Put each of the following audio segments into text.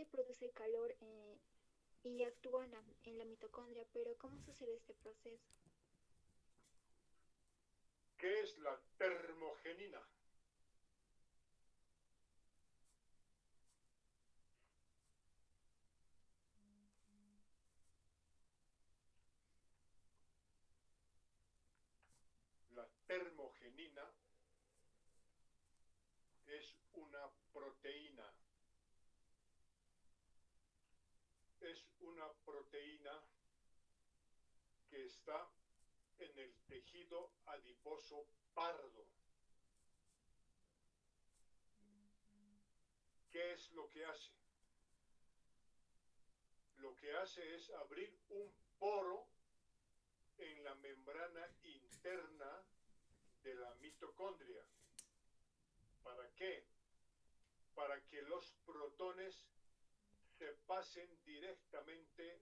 este produce calor y actúa en la mitocondria, pero ¿cómo sucede este proceso? ¿Qué es la termogenina? La termogenina es una proteína. Es una proteína que está en el tejido adiposo pardo. ¿Qué es lo que hace? Lo que hace es abrir un poro en la membrana interna de la mitocondria. ¿Para qué? Para que los protones se pasen directamente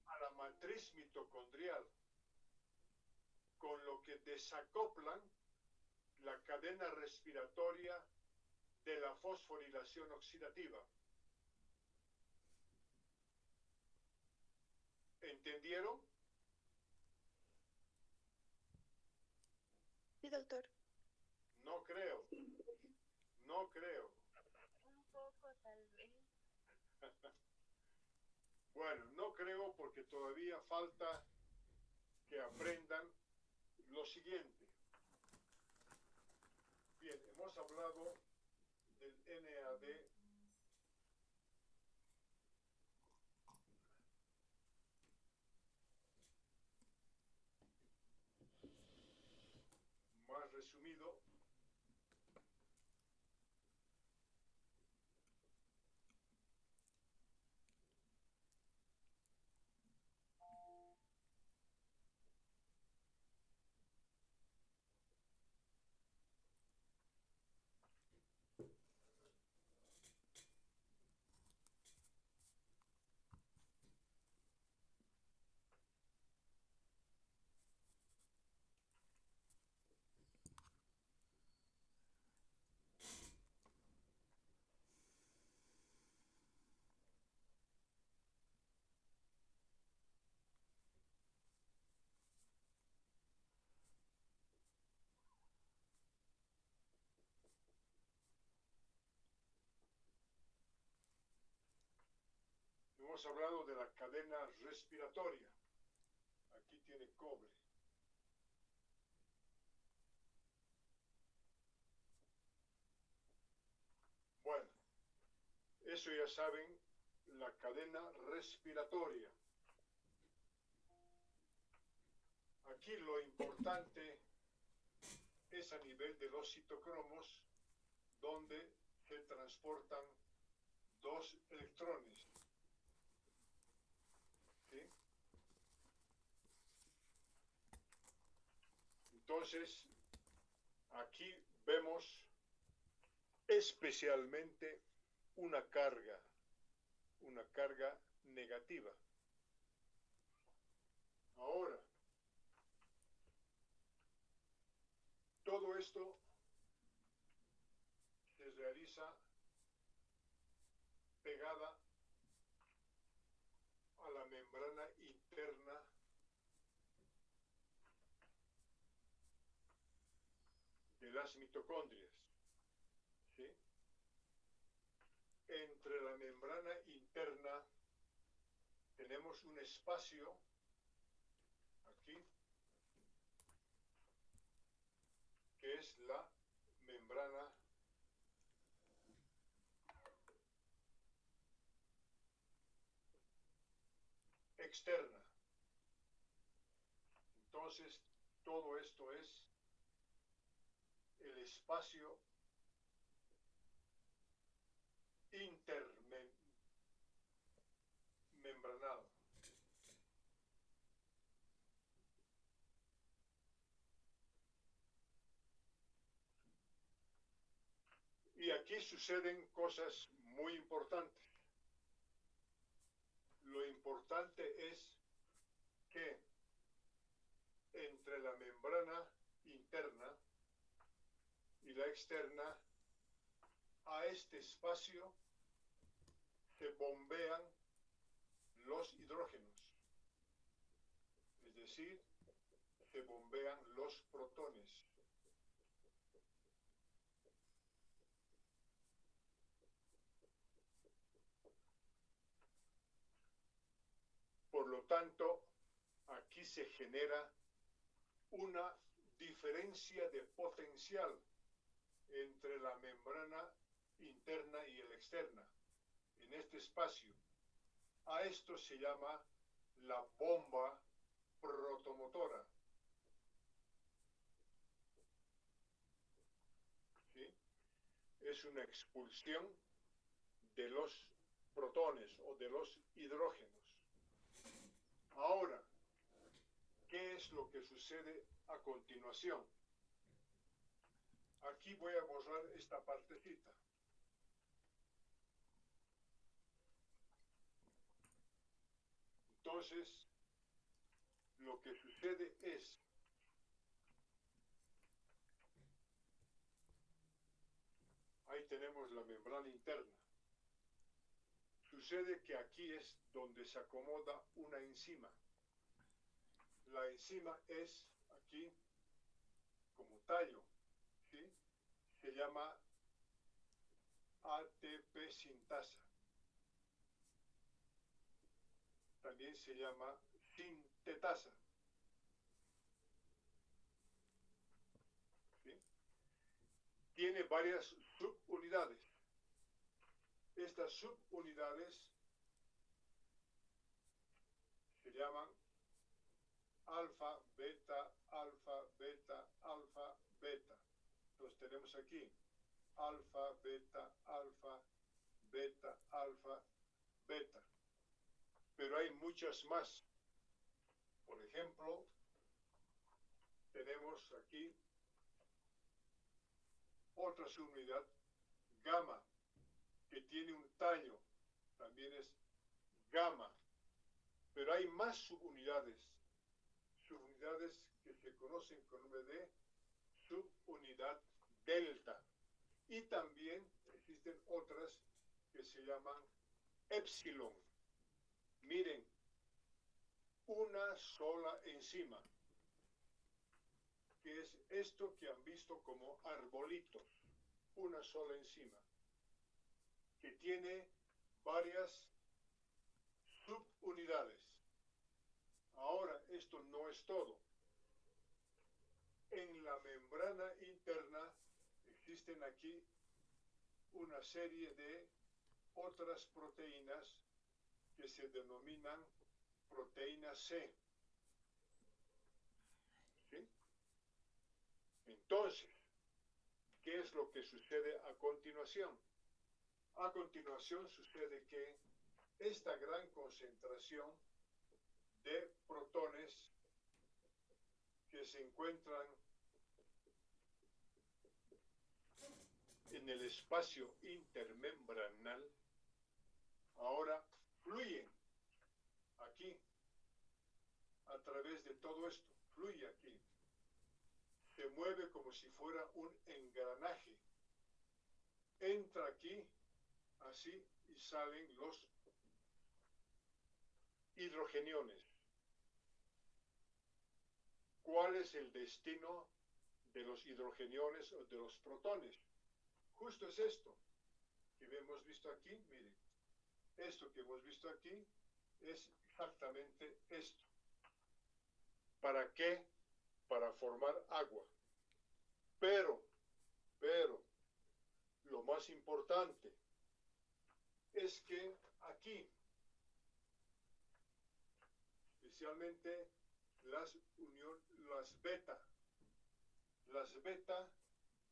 a la matriz mitocondrial, con lo que desacoplan la cadena respiratoria de la fosforilación oxidativa. ¿Entendieron? Sí, doctor. No creo, no creo. Un poco, tal vez. Bueno, no creo porque todavía falta que aprendan lo siguiente. Bien, hemos hablado del NAD. Más resumido, hemos hablado de la cadena respiratoria. Aquí tiene cobre. Bueno, eso ya saben, la cadena respiratoria. Aquí lo importante es a nivel de los citocromos, donde se transportan dos electrones. ¿Sí? Entonces, aquí vemos especialmente una carga negativa. Ahora, todo esto se realiza pegada a la membrana interna de las mitocondrias. ¿Sí? Entre la membrana interna tenemos un espacio aquí que es la membrana externa. Entonces, todo esto es el espacio intermembranado. Y aquí suceden cosas muy importantes. Lo importante es que entre la membrana interna y la externa, a este espacio se bombean los hidrógenos, es decir, se bombean los protones. Por lo tanto, aquí se genera una diferencia de potencial entre la membrana interna y la externa, en este espacio. A esto se llama la bomba protomotora. ¿Sí? Es una expulsión de los protones o de los hidrógenos. Ahora, ¿qué es lo que sucede a continuación? Aquí voy a borrar esta partecita. Entonces, lo que sucede es ahí tenemos la membrana interna. Sucede que aquí es donde se acomoda una enzima. La enzima es aquí como tallo, ¿sí? Se llama ATP sintasa. También se llama sintetasa. ¿Sí? Tiene varias subunidades. Estas subunidades se llaman alfa, beta, alfa, beta, alfa, beta. Entonces tenemos aquí alfa, beta, alfa, beta, alfa, beta. Pero hay muchas más. Por ejemplo, tenemos aquí otra subunidad, gamma, que tiene un tallo, también es gamma. Pero hay más subunidades que se conocen con el nombre de subunidad delta. Y también existen otras que se llaman epsilon. Miren, una sola enzima, que es esto que han visto como arbolitos, una sola enzima, que tiene varias subunidades. Ahora, esto no es todo. En la membrana interna existen aquí una serie de otras proteínas que se denominan proteína C. ¿Sí? Entonces, ¿qué es lo que sucede a continuación? A continuación sucede que esta gran concentración de protones que se encuentran en el espacio intermembranal ahora fluyen aquí a través de todo esto, fluye aquí, se mueve como si fuera un engranaje, entra aquí así y salen los hidrogeniones. ¿Cuál es el destino de los hidrogeniones o de los protones? Justo es esto que hemos visto aquí, miren, esto que hemos visto aquí es exactamente esto. ¿Para qué? Para formar agua. Pero, lo más importante es que aquí, especialmente las beta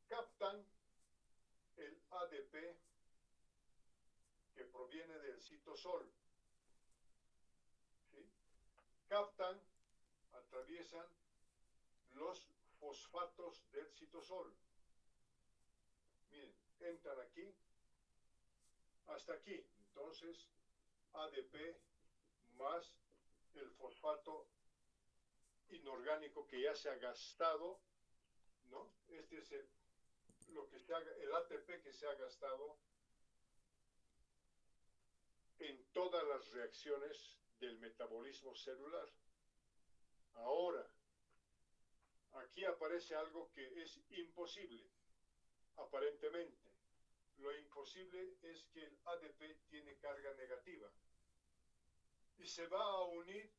captan el ADP que proviene del citosol. ¿Sí? Captan, atraviesan los fosfatos del citosol. Miren, entran aquí, hasta aquí. Entonces, ADP más el fosfato inorgánico que ya se ha gastado, ¿no? Este es el ATP que se ha gastado todas las reacciones del metabolismo celular. Ahora, aquí aparece algo que es imposible, aparentemente. Lo imposible es que el ADP tiene carga negativa y se va a unir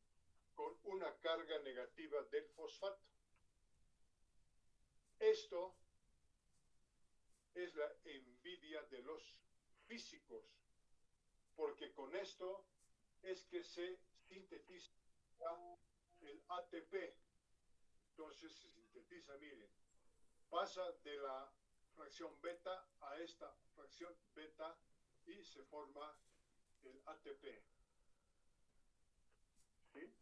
con una carga negativa del fosfato. Esto es la envidia de los físicos, porque con esto es que se sintetiza el ATP. Entonces se sintetiza, miren, pasa de la fracción beta a esta fracción beta y se forma el ATP. ¿Sí?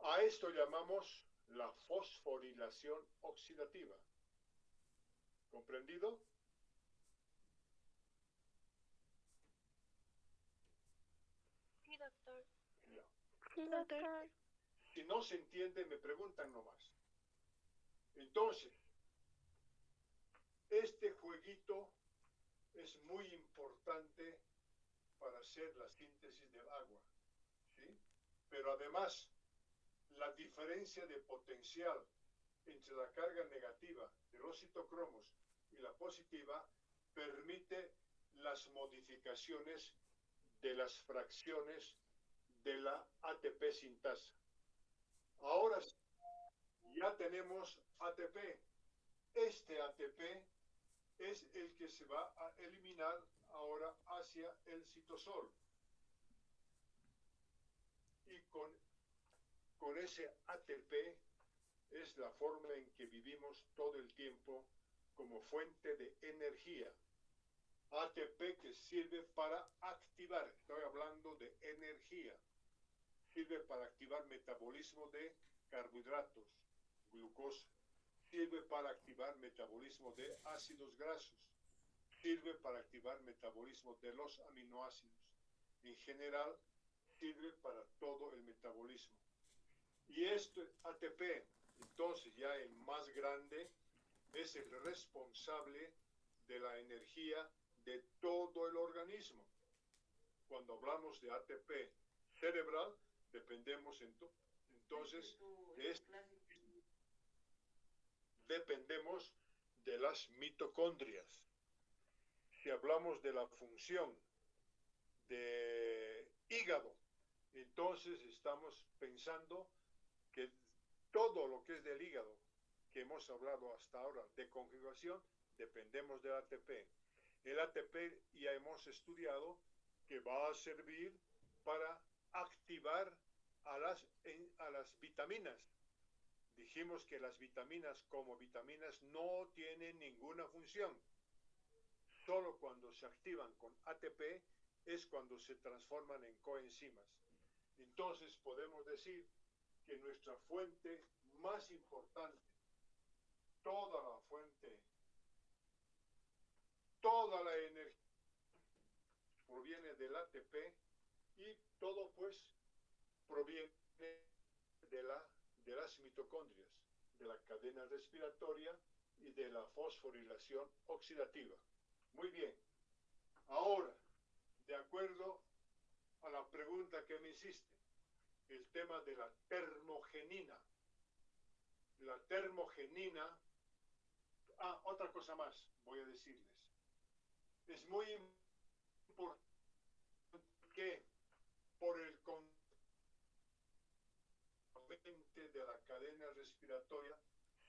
A esto llamamos la fosforilación oxidativa. ¿Comprendido? Sí, doctor. Ya. Sí, doctor. Si no se entiende, me preguntan nomás. Entonces, este jueguito es muy importante para hacer la síntesis del agua, ¿sí? Pero además, la diferencia de potencial entre la carga negativa de los citocromos y la positiva permite las modificaciones de las fracciones de la ATP sintasa. Ahora ya tenemos ATP. Este ATP es el que se va a eliminar ahora hacia el citosol. Y con ese ATP es la forma en que vivimos todo el tiempo como fuente de energía. ATP que sirve para activar, estoy hablando de energía, sirve para activar metabolismo de carbohidratos, glucosa, sirve para activar metabolismo de ácidos grasos, sirve para activar metabolismo de los aminoácidos. En general, sirve para todo el metabolismo. Y este ATP, entonces ya en más grande, es el responsable de la energía de todo el organismo. Cuando hablamos de ATP cerebral, dependemos entonces dependemos de las mitocondrias. Si hablamos de la función de hígado, entonces estamos pensando que todo lo que es del hígado, que hemos hablado hasta ahora de conjugación, dependemos del ATP. El ATP ya hemos estudiado que va a servir para activar a las vitaminas. Dijimos que las vitaminas como vitaminas no tienen ninguna función. Solo cuando se activan con ATP es cuando se transforman en coenzimas. Entonces podemos decir que nuestra fuente más importante, toda la energía proviene del ATP y todo pues proviene de las mitocondrias, de la cadena respiratoria y de la fosforilación oxidativa. Muy bien. Ahora, de acuerdo a la pregunta que me hiciste, el tema de la termogenina. La termogenina, otra cosa más voy a decirles. Es muy importante que por el componente de la cadena respiratoria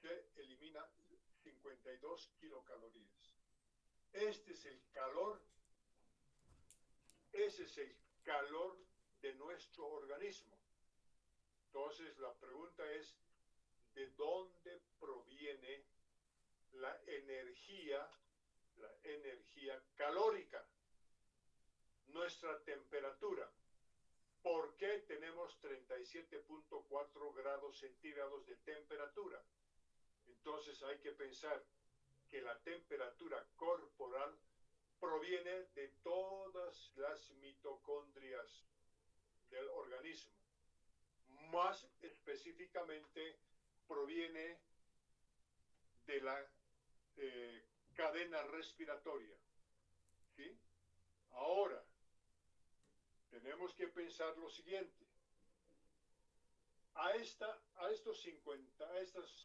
se elimina 52 kilocalorías. Este es el calor, ese es el calor de nuestro organismo. Entonces la pregunta es, ¿de dónde proviene la energía calórica? Nuestra temperatura. ¿Por qué tenemos 37.4 grados centígrados de temperatura? Entonces hay que pensar que la temperatura corporal proviene de todas las mitocondrias del organismo. Más específicamente proviene de la cadena respiratoria. ¿Sí? Ahora, tenemos que pensar lo siguiente. A estas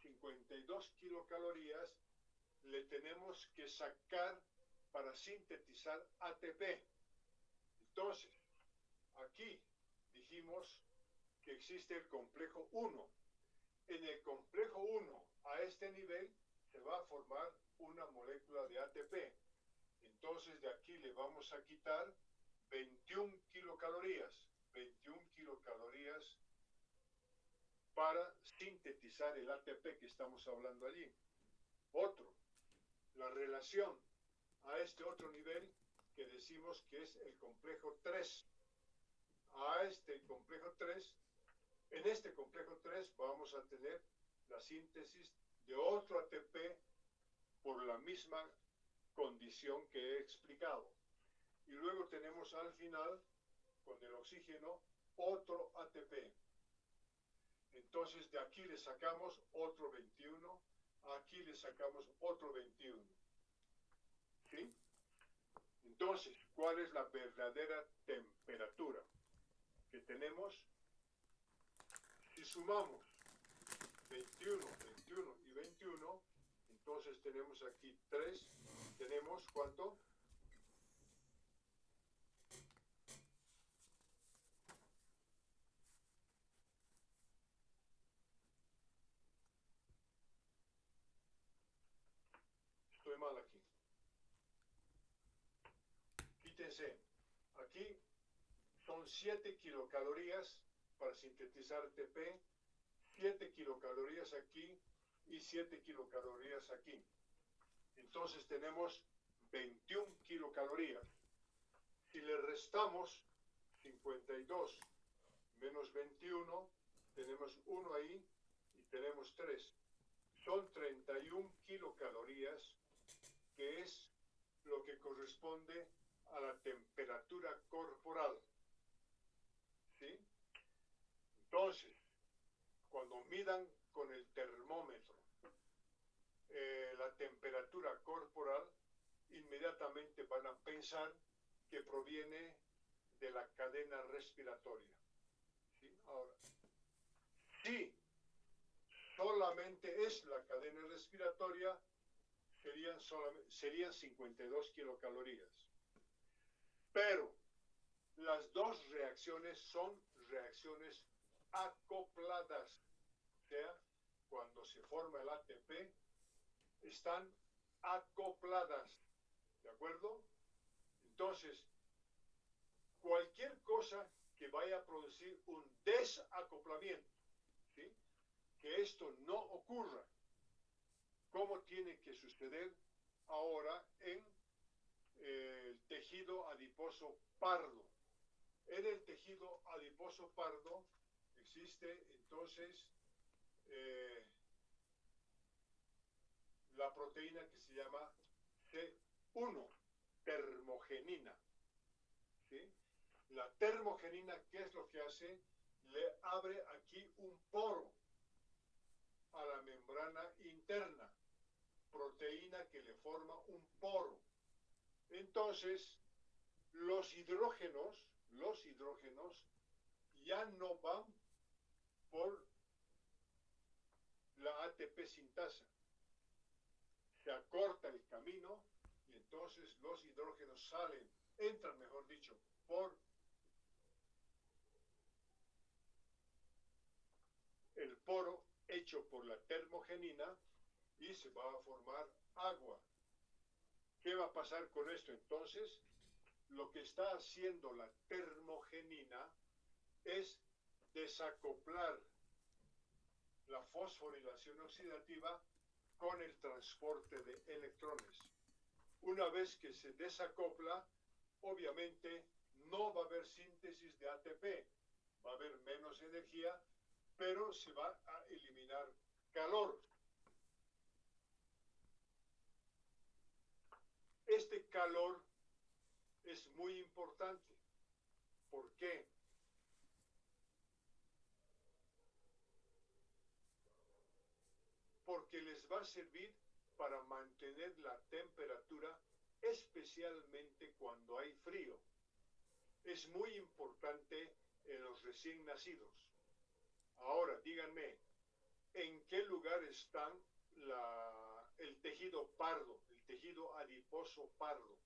52 kilocalorías le tenemos que sacar para sintetizar ATP. Entonces, aquí dijimos que existe el complejo 1. En el complejo 1, a este nivel, se va a formar una molécula de ATP. Entonces, de aquí le vamos a quitar 21 kilocalorías. 21 kilocalorías para sintetizar el ATP que estamos hablando allí. Otro, la relación a este otro nivel que decimos que es el complejo 3. A este complejo 3, en este complejo 3 vamos a tener la síntesis de otro ATP por la misma condición que he explicado. Y luego tenemos al final, con el oxígeno, otro ATP. Entonces de aquí le sacamos otro 21, aquí le sacamos otro 21. ¿Sí? Entonces, ¿cuál es la verdadera temperatura que tenemos? Si sumamos 21, 21 y 21, entonces tenemos aquí 3, tenemos ¿cuánto? Estoy mal aquí. Fíjense, aquí son 7 kilocalorías para sintetizar ATP, 7 kilocalorías aquí y 7 kilocalorías aquí. Entonces tenemos 21 kilocalorías. Si le restamos 52 menos 21, tenemos 1 ahí y tenemos 3. Son 31 kilocalorías, que es lo que corresponde a la temperatura corporal. ¿Sí? Entonces, cuando midan con el termómetro la temperatura corporal, inmediatamente van a pensar que proviene de la cadena respiratoria. ¿Sí? Ahora, si solamente es la cadena respiratoria, serían 52 kilocalorías. Pero las dos reacciones son reacciones acopladas. O sea, cuando se forma el ATP, están acopladas. ¿De acuerdo? Entonces, cualquier cosa que vaya a producir un desacoplamiento, ¿sí? Que esto no ocurra, ¿cómo tiene que suceder ahora en el tejido adiposo pardo? En el tejido adiposo pardo existe entonces la proteína que se llama C1, termogenina. ¿Sí? La termogenina, ¿qué es lo que hace? Le abre aquí un poro a la membrana interna, proteína que le forma un poro. Entonces, los hidrógenos ya no van por la ATP sintasa. Se acorta el camino y entonces los hidrógenos entran, mejor dicho, por el poro hecho por la termogenina y se va a formar agua. ¿Qué va a pasar con esto entonces? Lo que está haciendo la termogenina es desacoplar la fosforilación oxidativa con el transporte de electrones. Una vez que se desacopla, obviamente no va a haber síntesis de ATP, va a haber menos energía, pero se va a eliminar calor. Este calor es muy importante. ¿Por qué? Porque les va a servir para mantener la temperatura, especialmente cuando hay frío. es muy importante en los recién nacidos. Ahora, díganme, ¿en qué lugar está el tejido pardo, el tejido adiposo pardo?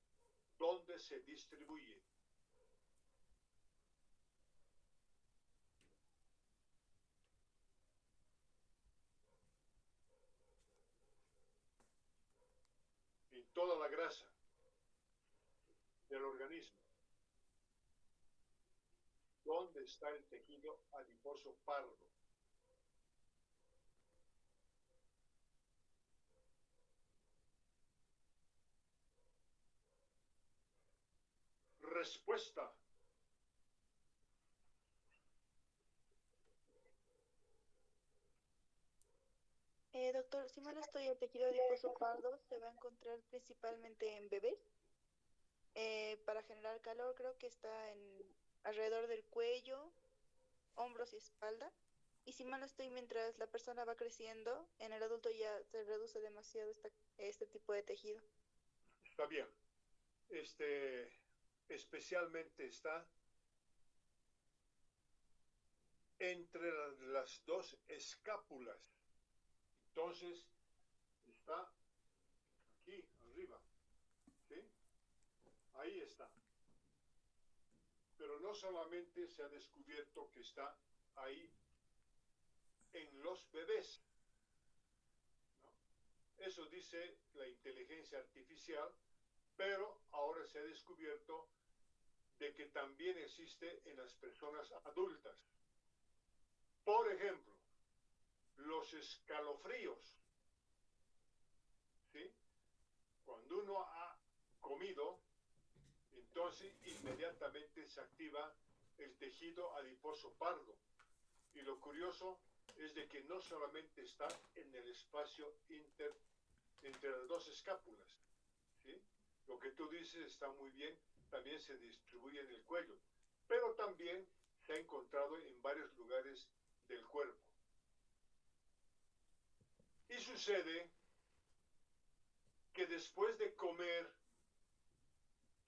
¿Dónde se distribuye? En toda la grasa del organismo. ¿Dónde está el tejido adiposo pardo? Respuesta. Doctor, si mal no estoy, el tejido adiposo pardo se va a encontrar principalmente en bebés. Para generar calor creo que está alrededor del cuello, hombros y espalda. Y si mal no estoy, mientras la persona va creciendo, en el adulto ya se reduce demasiado este tipo de tejido. Está bien. Especialmente está entre las dos escápulas. Entonces, está aquí arriba. ¿Sí? Ahí está. Pero no solamente se ha descubierto que está ahí en los bebés, ¿no? Eso dice la inteligencia artificial, pero ahora se ha descubierto de que también existe en las personas adultas. Por ejemplo, los escalofríos, ¿sí? Cuando uno ha comido, entonces inmediatamente se activa el tejido adiposo pardo. Y lo curioso es de que no solamente está en el espacio entre las dos escápulas, ¿sí? Lo que tú dices está muy bien, también se distribuye en el cuello, pero también se ha encontrado en varios lugares del cuerpo. Y sucede que después de comer,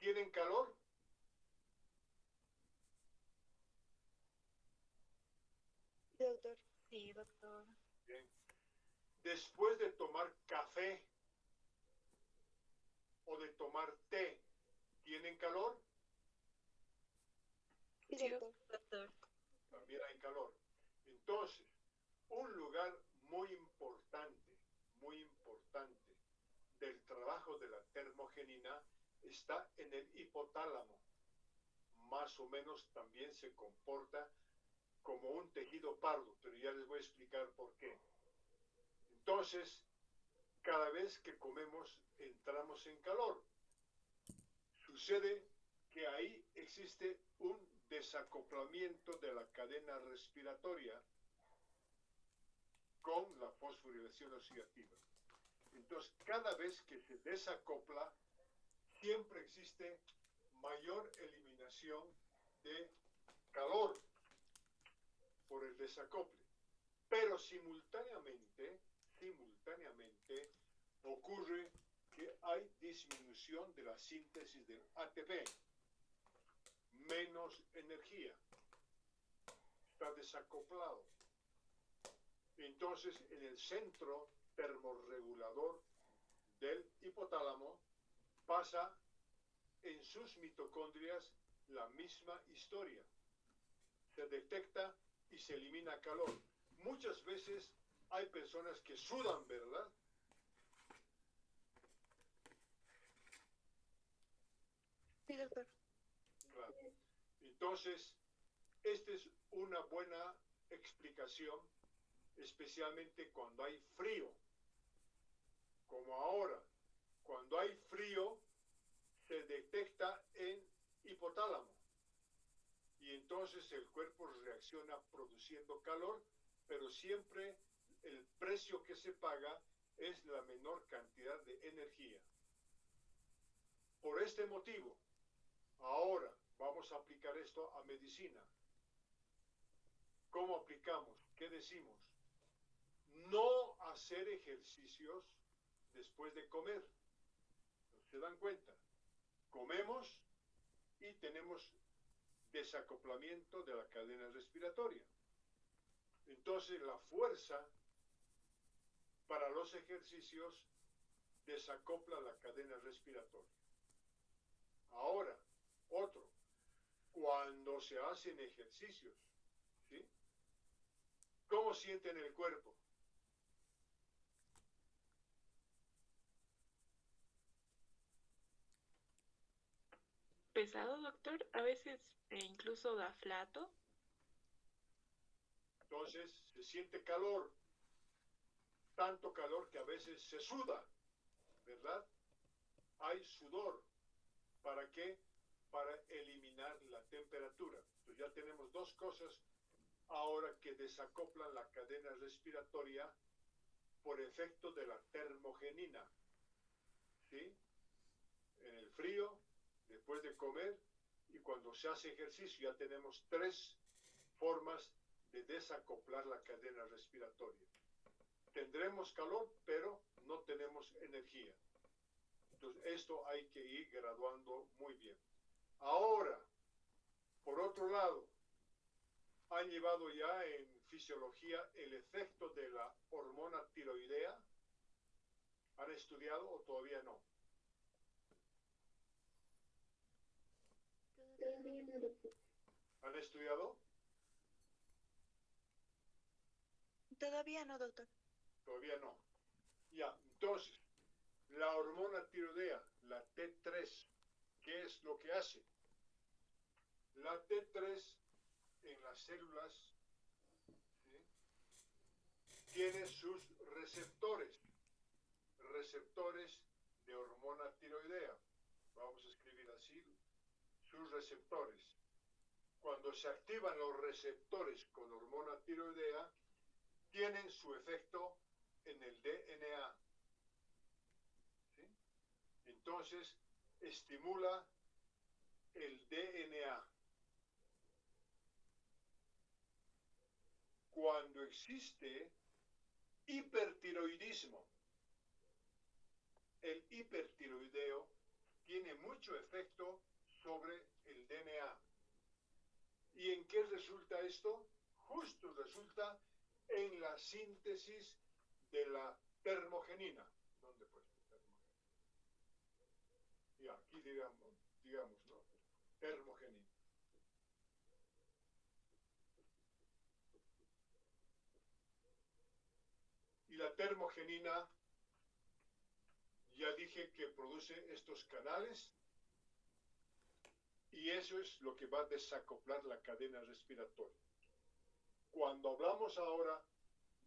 ¿tienen calor? Sí, doctor. Sí, doctor. Bien. Después de tomar café o de tomar té, ¿tienen calor? Sí, Sí, doctor. doctor. También hay calor. Entonces, un lugar muy importante del trabajo de la termogenina está en el hipotálamo. Más o menos también se comporta como un tejido pardo, pero ya les voy a explicar por qué. Entonces, cada vez que comemos entramos en calor. Sucede que ahí existe un desacoplamiento de la cadena respiratoria con la fosforilación oxidativa. Entonces, cada vez que se desacopla, siempre existe mayor eliminación de calor por el desacople. Pero simultáneamente ocurre que hay disminución de la síntesis del ATP, menos energía, está desacoplado. Entonces, en el centro termorregulador del hipotálamo pasa en sus mitocondrias la misma historia. Se detecta y se elimina calor. Muchas veces hay personas que sudan, ¿verdad? Sí, doctor. Claro. Entonces, esta es una buena explicación, especialmente cuando hay frío, como ahora. Cuando hay frío, se detecta en hipotálamo. Y entonces el cuerpo reacciona produciendo calor, pero siempre el precio que se paga es la menor cantidad de energía. Por este motivo, ahora vamos a aplicar esto a medicina. ¿Cómo aplicamos? ¿Qué decimos? No hacer ejercicios después de comer. ¿Se dan cuenta? Comemos y tenemos desacoplamiento de la cadena respiratoria. Entonces la fuerza para los ejercicios desacopla la cadena respiratoria. Ahora, otro, cuando se hacen ejercicios, ¿sí? ¿Cómo sienten el cuerpo? Pesado, doctor, a veces incluso da flato. Entonces se siente calor, tanto calor que a veces se suda, ¿verdad? Hay sudor. ¿Para qué? Para eliminar la temperatura. Entonces ya tenemos dos cosas ahora que desacoplan la cadena respiratoria por efecto de la termogenina. ¿Sí? En el frío, después de comer y cuando se hace ejercicio ya tenemos tres formas de desacoplar la cadena respiratoria. Tendremos calor, pero no tenemos energía. Entonces, esto hay que ir graduando muy bien. Ahora, por otro lado, han llevado ya en fisiología el efecto de la hormona tiroidea. ¿Han estudiado o todavía no? ¿Han estudiado? Todavía no, doctor. Todavía no. Ya, entonces, la hormona tiroidea, la T3, ¿qué es lo que hace? La T3 en las células, ¿sí?, tiene sus receptores de hormona tiroidea. Vamos a escribir así, sus receptores. Cuando se activan los receptores con hormona tiroidea, tienen su efecto en el DNA. ¿Sí? Entonces, estimula el DNA. Cuando existe hipertiroidismo, el hipertiroideo tiene mucho efecto sobre el DNA. ¿Y en qué resulta esto? Justo resulta en la síntesis de la termogenina. ¿Dónde pues? Y aquí digamos, ¿no? Termogenina. Y la termogenina, ya dije que produce estos canales, y eso es lo que va a desacoplar la cadena respiratoria. Cuando hablamos ahora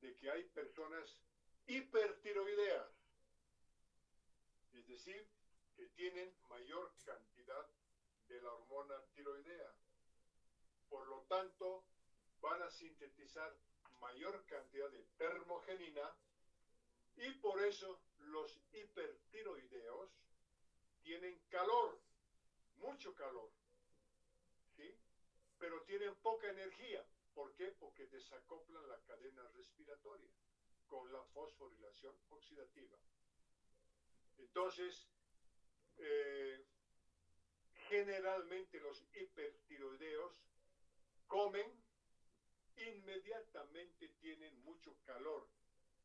de que hay personas hipertiroideas, es decir, que tienen mayor cantidad de la hormona tiroidea, por lo tanto, van a sintetizar mayor cantidad de termogenina, y por eso los hipertiroideos tienen calor, mucho calor, ¿sí? Pero tienen poca energía. ¿Por qué? Porque desacoplan la cadena respiratoria con la fosforilación oxidativa. Entonces, generalmente los hipertiroideos comen, inmediatamente tienen mucho calor,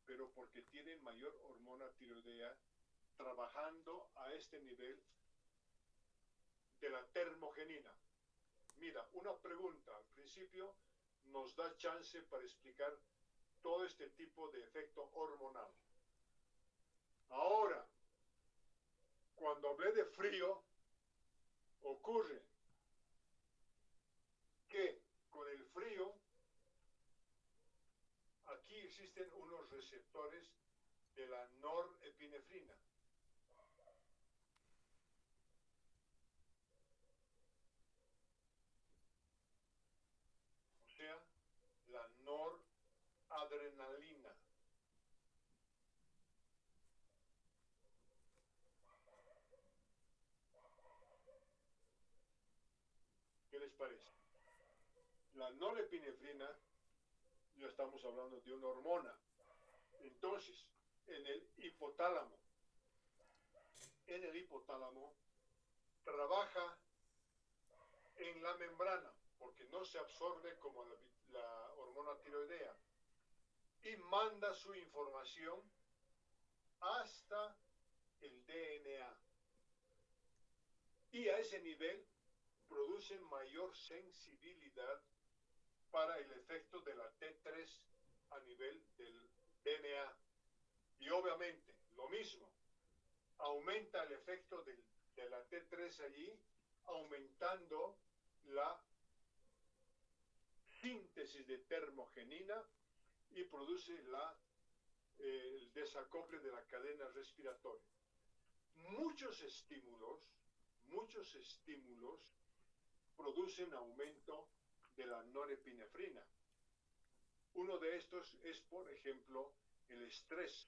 pero porque tienen mayor hormona tiroidea trabajando a este nivel de la termogenina. Mira, una pregunta al principio nos da chance para explicar todo este tipo de efecto hormonal. Ahora, cuando hablé de frío, ocurre que con el frío, aquí existen unos receptores de la norepinefrina. O sea, la noradrenalina. ¿Qué les parece? La norepinefrina, ya estamos hablando de una hormona. Entonces, en el hipotálamo trabaja en en la membrana, porque no se absorbe como la hormona tiroidea, y manda su información hasta el DNA. Y a ese nivel produce mayor sensibilidad para el efecto de la T3 a nivel del DNA. Y obviamente, lo mismo, aumenta el efecto de la T3 allí, aumentando la síntesis de termogenina y produce el desacople de la cadena respiratoria. Muchos estímulos producen aumento de la norepinefrina. Uno de estos es, por ejemplo, el estrés.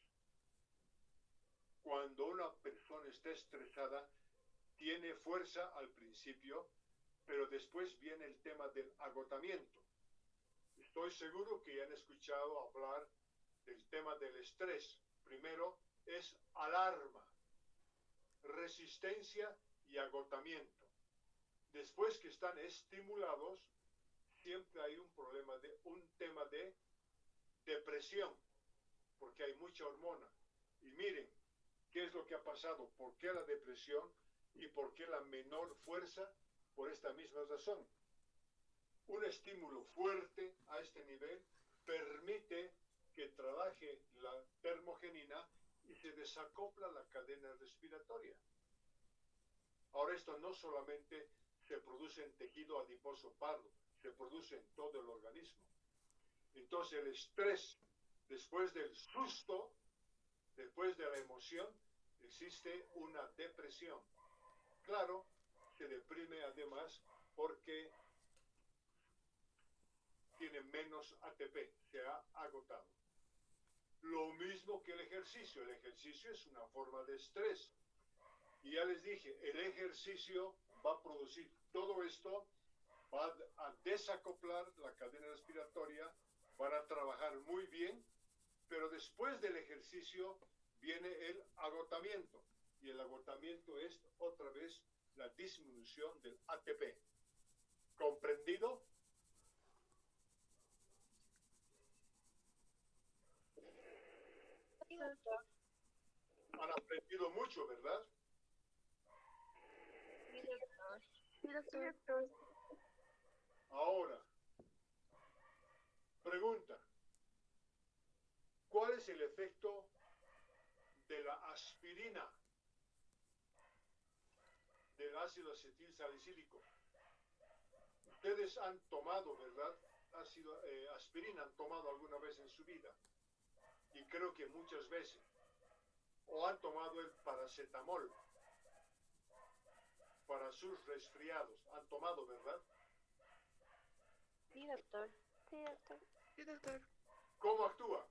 Cuando una persona está estresada, tiene fuerza al principio, pero después viene el tema del agotamiento. Estoy seguro que ya han escuchado hablar del tema del estrés. Primero es alarma, resistencia y agotamiento. Después que están estimulados, siempre hay un tema de depresión, porque hay mucha hormona. Y miren, ¿qué es lo que ha pasado? ¿Por qué la depresión y por qué la menor fuerza? Por esta misma razón. Un estímulo fuerte a este nivel permite que trabaje la termogenina y se desacopla la cadena respiratoria. Ahora, esto no solamente se produce en tejido adiposo pardo, se produce en todo el organismo. Entonces, el estrés, después del susto, después de la emoción, existe una depresión. Claro, se deprime además porque tiene menos ATP, se ha agotado. Lo mismo que el ejercicio es una forma de estrés. Y ya les dije, el ejercicio va a producir todo esto, va a desacoplar la cadena respiratoria, van a trabajar muy bien, pero después del ejercicio viene el agotamiento. Y el agotamiento es otra vez la disminución del ATP. ¿Comprendido? Sí, doctor. Han aprendido mucho, ¿verdad? Sí, doctor. Sí, doctor. Ahora, pregunta. ¿Cuál es el efecto de la aspirina, del ácido acetilsalicílico? Ustedes han tomado, ¿verdad? Aspirina han tomado alguna vez en su vida. Y creo que muchas veces. O han tomado el paracetamol para sus resfriados. Han tomado, ¿verdad? Sí, doctor. Sí, doctor. Sí, doctor. ¿Cómo actúa?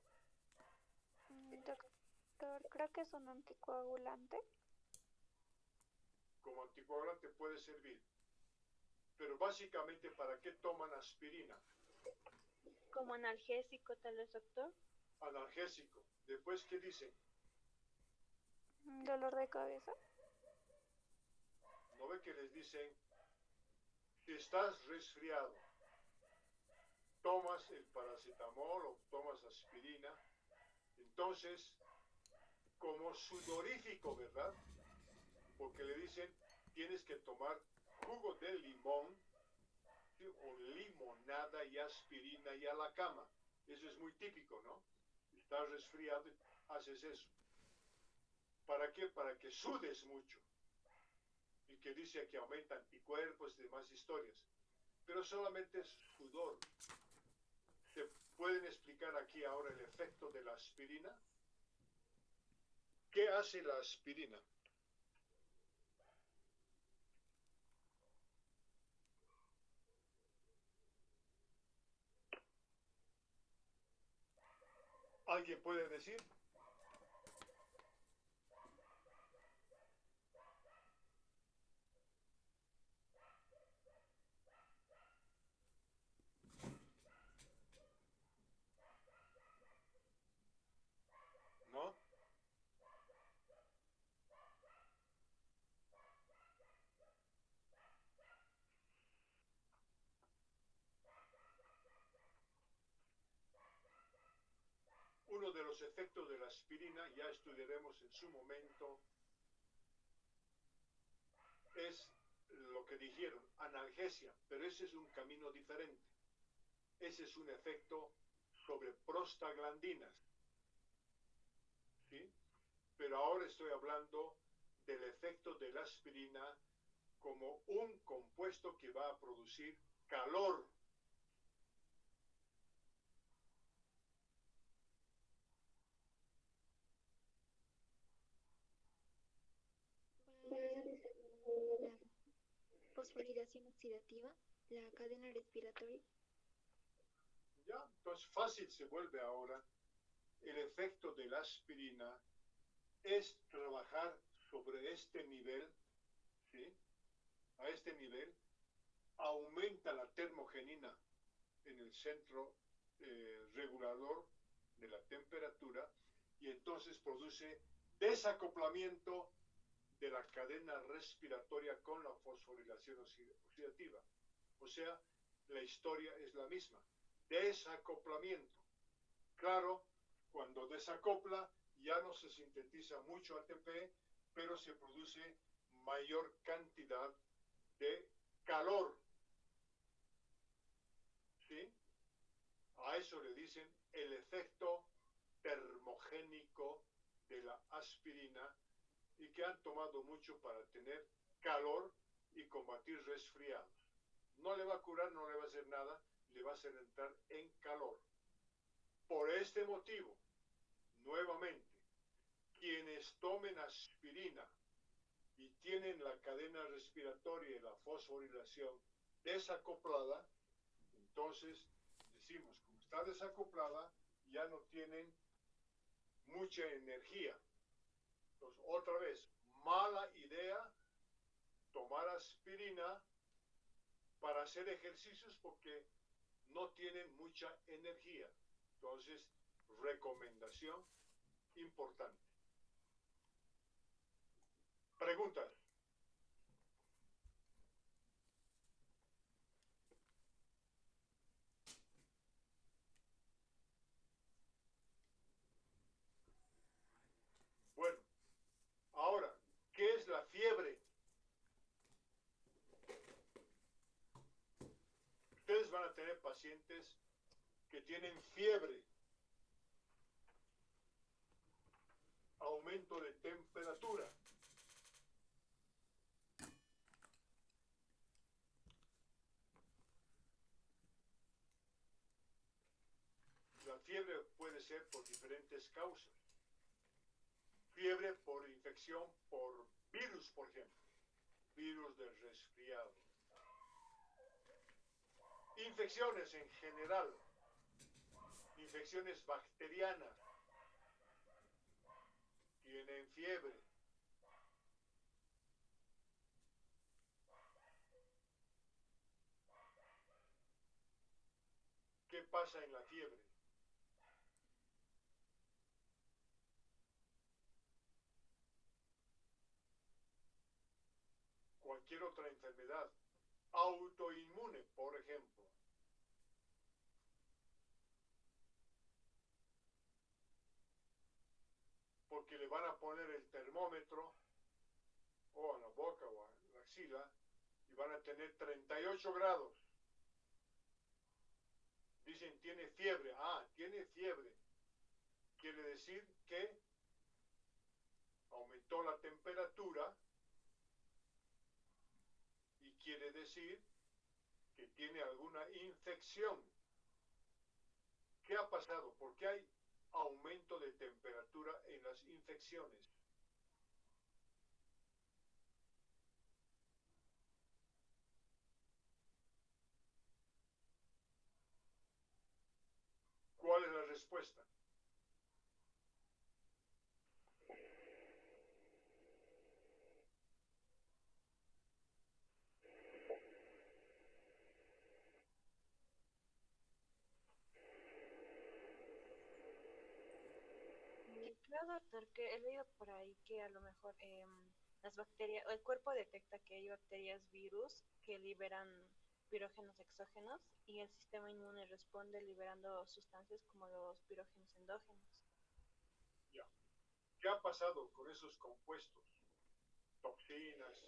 Doctor, creo que es un anticoagulante. Como anticoagulante puede servir. Pero básicamente, ¿para qué toman aspirina? Como analgésico, tal vez, doctor. Analgésico. Después, ¿qué dicen? Dolor de cabeza. ¿No ve que les dicen, si estás resfriado, tomas el paracetamol o tomas aspirina? Entonces, como sudorífico, ¿verdad? Porque le dicen, tienes que tomar jugo de limón, ¿sí? O limonada y aspirina y a la cama. Eso es muy típico, ¿no? Estás resfriado y haces eso. ¿Para qué? Para que sudes mucho. Y que dice que aumenta anticuerpos y demás historias. Pero solamente es sudor. ¿Se pueden explicar aquí ahora el efecto de la aspirina? ¿Qué hace la aspirina? ¿Alguien puede decir? ¿No? uno de los efectos de la aspirina, ya estudiaremos en su momento, es lo que dijeron, analgesia, pero ese es un camino diferente. Ese es un efecto sobre prostaglandinas, ¿sí? Pero ahora estoy hablando del efecto de la aspirina como un compuesto que va a producir calor. Va a desarrollar la fosforilación oxidativa, la cadena respiratoria. Ya, entonces fácil se vuelve ahora. El efecto de la aspirina es trabajar sobre este nivel, ¿sí? A este nivel aumenta la termogenina en el centro regulador de la temperatura y entonces produce desacoplamiento de la cadena respiratoria con la fosforilación oxidativa. O sea, la historia es la misma. Desacoplamiento. Claro, cuando desacopla ya no se sintetiza mucho ATP, pero se produce mayor cantidad de calor. ¿Sí? A eso le dicen el efecto termogénico de la aspirina y que han tomado mucho para tener calor y combatir resfriados. No le va a curar, no le va a hacer nada, le va a hacer entrar en calor. Por este motivo, nuevamente, quienes tomen aspirina y tienen la cadena respiratoria y la fosforilación desacoplada, entonces decimos, como está desacoplada, ya no tienen mucha energía. Entonces, otra vez, mala idea tomar aspirina para hacer ejercicios porque no tienen mucha energía. Entonces, recomendación importante. Preguntas. Bueno, ahora, ¿qué es la fiebre? Ustedes van a tener pacientes que tienen fiebre, aumento de temperatura. La fiebre puede ser por diferentes causas. Fiebre por infección por virus, por ejemplo, virus del resfriado. Infecciones en general, infecciones bacterianas, tienen fiebre. ¿Qué pasa en la fiebre? Cualquier otra enfermedad autoinmune, por ejemplo. Porque le van a poner el termómetro o a la boca o a la axila y van a tener 38 grados. Dicen, tiene fiebre. Ah, tiene fiebre. Quiere decir que aumentó la temperatura y quiere decir que tiene alguna infección. ¿Qué ha pasado? ¿Por qué hay aumento de temperatura en las infecciones? ¿Cuál es la respuesta? Creo, doctor, que he leído por ahí que a lo mejor las bacterias, o el cuerpo detecta que hay bacterias virus que liberan pirógenos exógenos y el sistema inmune responde liberando sustancias como los pirógenos endógenos. Ya. ¿Qué ha pasado con esos compuestos? Toxinas.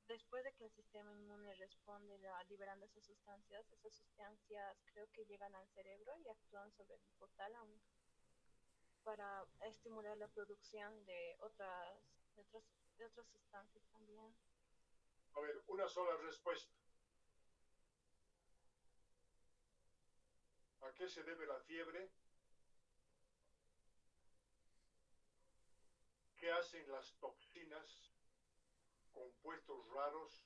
Después de que el sistema inmune responde liberando esas sustancias creo que llegan al cerebro y actúan sobre el hipotálamo para estimular la producción de otras sustancias también. A ver, una sola respuesta. ¿A qué se debe la fiebre? ¿Qué hacen las toxinas? Compuestos raros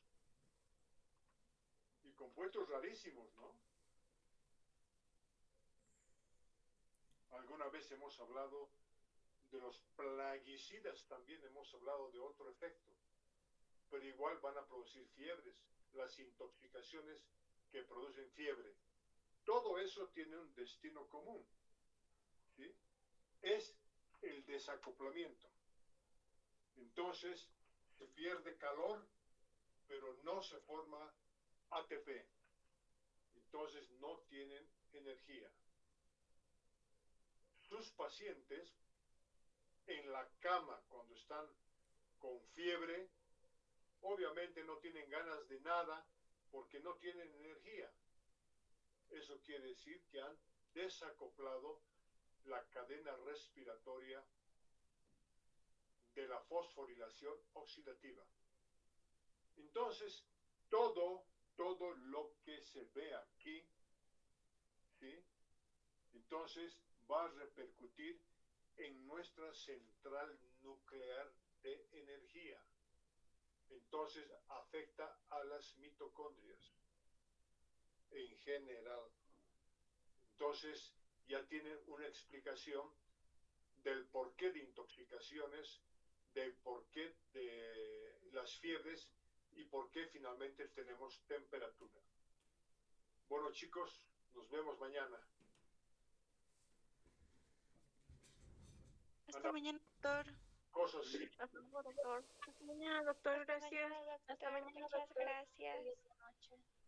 y compuestos rarísimos, ¿no? Alguna vez hemos hablado de los plaguicidas, también hemos hablado de otro efecto, pero igual van a producir fiebres, las intoxicaciones que producen fiebre. Todo eso tiene un destino común, ¿sí? Es el desacoplamiento. Entonces, se pierde calor, pero no se forma ATP. Entonces, no tienen energía. Sus pacientes en la cama, cuando están con fiebre, obviamente no tienen ganas de nada porque no tienen energía. Eso quiere decir que han desacoplado la cadena respiratoria de la fosforilación oxidativa. Entonces, todo lo que se ve aquí, ¿sí? Entonces va a repercutir en nuestra central nuclear de energía. Entonces afecta a las mitocondrias en general. Entonces ya tienen una explicación del porqué de intoxicaciones, del porqué de las fiebres y por qué finalmente tenemos temperatura. Bueno, chicos, nos vemos mañana. Hasta mañana, doctor. Cosas sí. Hasta luego, doctor. Hasta mañana, doctor. Gracias. Hasta mañana, doctor. Muchas gracias. Feliz noche.